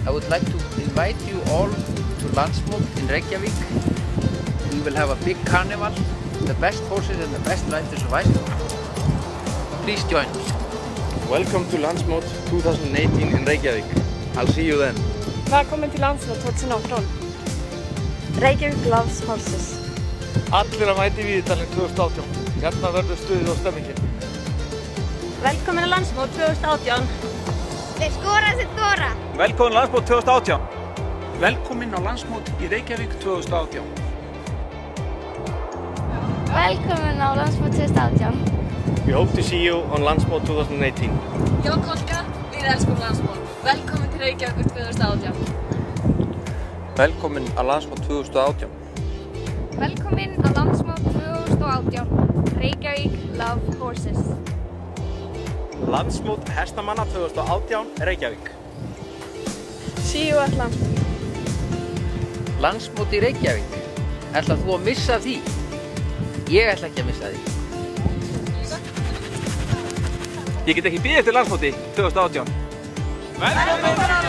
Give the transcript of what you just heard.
I would like to invite you all to Landsmót in Reykjavík. We will have a big carnival, the best horses and the best riders of Iceland. Please join us. Welcome to Landsmót 2018 in Reykjavík. I'll see you then. Välkommen till Landsmót 2018. Reykjavík loves horses. Allir að mæti Víðidalinn 2018. Hérna verður stuðið og stemmingin. Velkomin að Landsmót 2018. Þeir skora sem þora. Velkomin Landsmót 2018. Velkomin á Landsmót í Reykjavík 2018. Velkomin á Landsmót 2018. We hope to see you on Landsmót 2018. Jag och Kolka, við elskum Landsmót. Velkomin til Reykjavík 2018. Velkomin á Landsmót 2018. Velkomin á Landsmót 2018. Reykjavík love horses. Landsmót hestamanna 2018 Reykjavík. See you at Landsmót. Landsmót í Reykjavík. Ætlar þú að missa því? Ég ætla ekki að missa því. Ég get ekki bíðið eftir Landsmóti 2018. Velkomin!